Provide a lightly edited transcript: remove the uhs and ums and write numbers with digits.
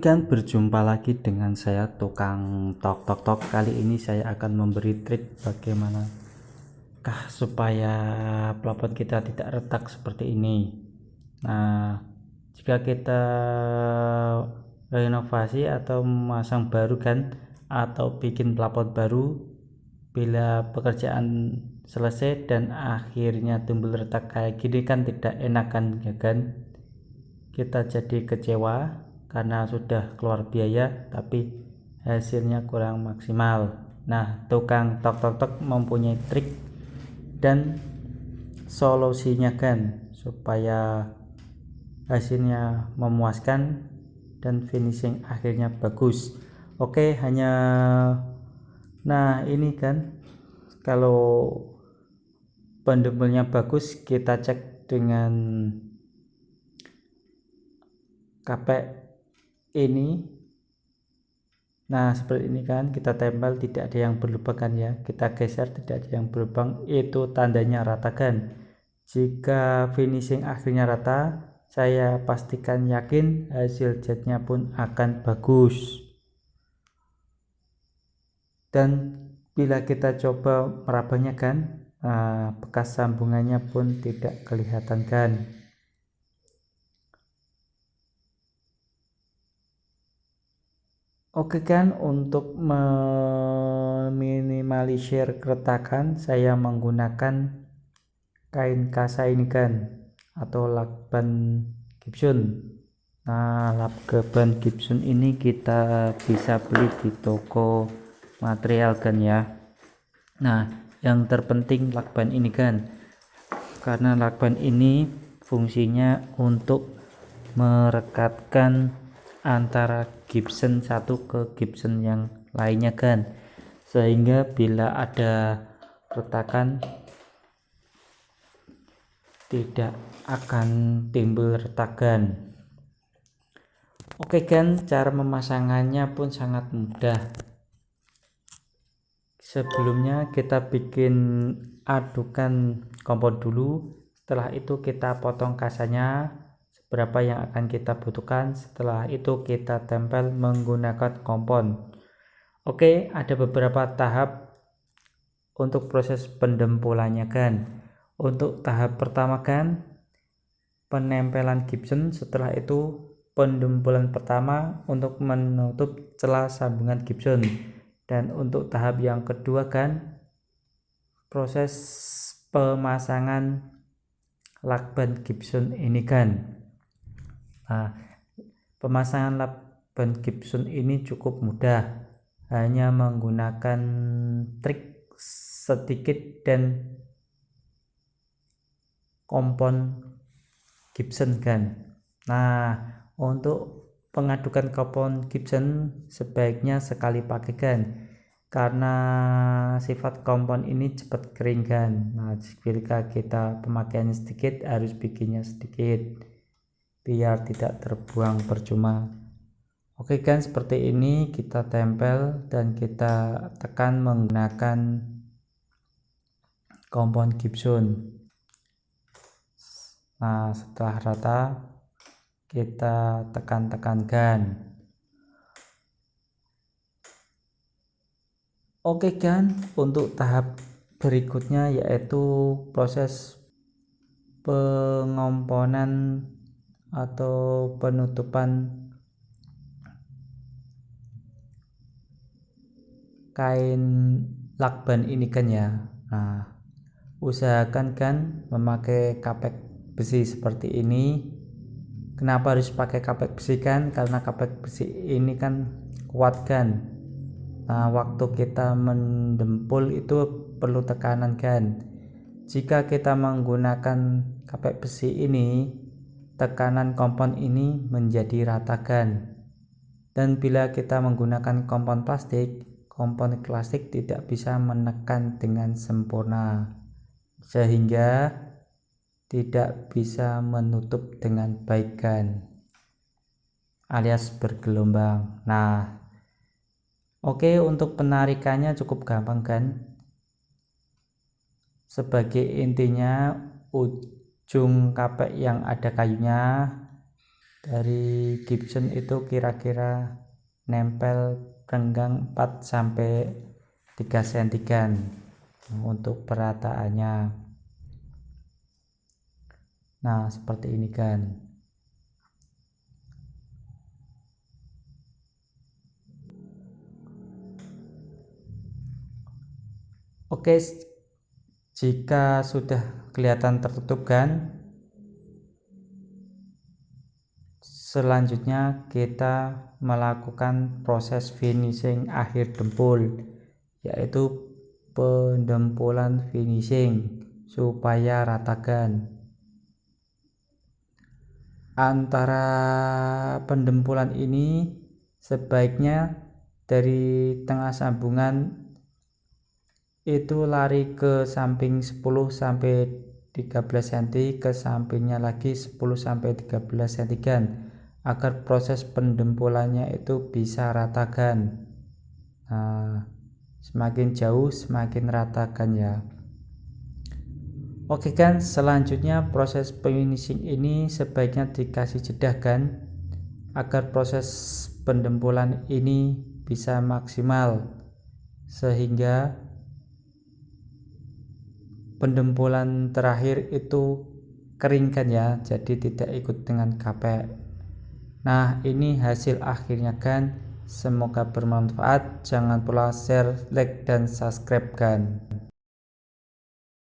Oke kan, berjumpa lagi dengan saya tukang tok tok tok. Kali ini saya akan memberi trik bagaimanakah supaya plafon kita tidak retak seperti ini. Nah, jika kita renovasi atau memasang baru kan, atau bikin plafon baru, bila pekerjaan selesai dan akhirnya timbul retak kayak gini kan tidak enak kan, ya kan? Kita jadi kecewa karena sudah keluar biaya tapi hasilnya kurang maksimal. Nah, tukang tok tok tok mempunyai trik dan solusinya kan supaya hasilnya memuaskan dan finishing akhirnya bagus. Oke, nah ini kan kalau pendembelnya bagus, kita cek dengan kapek ini. Nah, seperti ini kan, kita tempel tidak ada yang berlubang kan ya, kita geser tidak ada yang berlubang, itu tandanya rata kan. Jika finishing akhirnya rata, saya pastikan yakin hasil catnya pun akan bagus. Dan bila kita coba merabanya kan, bekas sambungannya pun tidak kelihatan kan. Oke kan, untuk meminimalisir keretakan saya menggunakan kain kasa ini kan, atau lakban Gibson. Nah, lakban Gibson ini kita bisa beli di toko material kan ya. Nah, yang terpenting lakban ini kan, karena lakban ini fungsinya untuk merekatkan antara Gibson satu ke Gibson yang lainnya kan, sehingga bila ada retakan tidak akan timbul retakan. Oke kan, cara pemasangannya pun sangat mudah. Sebelumnya kita bikin adukan kompon dulu, setelah itu kita potong kasanya berapa yang akan kita butuhkan. Setelah itu kita tempel menggunakan kompon. Oke, ada beberapa tahap untuk proses pendempulannya kan. Untuk tahap pertama kan penempelan Gibson, setelah itu pendempulan pertama untuk menutup celah sambungan Gibson, dan untuk tahap yang kedua kan proses pemasangan lakban Gibson ini kan. Nah, pemasangan lakban Gibson ini cukup mudah, hanya menggunakan trik sedikit dan kompon Gibson kan. Nah, untuk pengadukan kompon Gibson sebaiknya sekali pakai kan, karena sifat kompon ini cepat kering kan. Nah, jika kita pemakaiannya sedikit, harus bikinnya sedikit biar tidak terbuang percuma. Oke kan, seperti ini kita tempel dan kita tekan menggunakan kompon Gibson. Nah, setelah rata kita tekan-tekankan. Oke kan, untuk tahap berikutnya yaitu proses pengomponan atau penutupan kain lakban ini kan ya. Nah, usahakan kan memakai kapek besi seperti ini. Kenapa harus pakai kapek besi kan? Karena kapek besi ini kan kuat kan. Nah, waktu kita mendempul itu perlu tekanan kan. Jika kita menggunakan kapek besi ini, tekanan kompon ini menjadi rata kan. Dan bila kita menggunakan kompon plastik tidak bisa menekan dengan sempurna, sehingga tidak bisa menutup dengan baik kan, alias bergelombang. Nah, oke, untuk penarikannya cukup gampang kan. Sebagai intinya, ujung kapek yang ada kayunya dari Gibson itu kira-kira nempel renggang 4 sampai 3 sentikan untuk perataannya. Nah, seperti ini kan. Oke, jika sudah kelihatan tertutup kan, selanjutnya kita melakukan proses finishing akhir dempul, yaitu pendempulan finishing supaya ratakan. Antara pendempulan ini sebaiknya dari tengah sambungan itu lari ke samping 10 sampai 13 cm, ke sampingnya lagi 10 sampai 13 cm kan, agar proses pendempulannya itu bisa ratakan. Nah, semakin jauh semakin ratakan ya. Oke kan, selanjutnya proses finishing ini sebaiknya dikasih jeda kan, agar proses pendempulan ini bisa maksimal, sehingga pendempulan terakhir itu kering kan ya, jadi tidak ikut dengan kapek. Nah, ini hasil akhirnya kan. Semoga bermanfaat. Jangan lupa share, like, dan subscribe kan.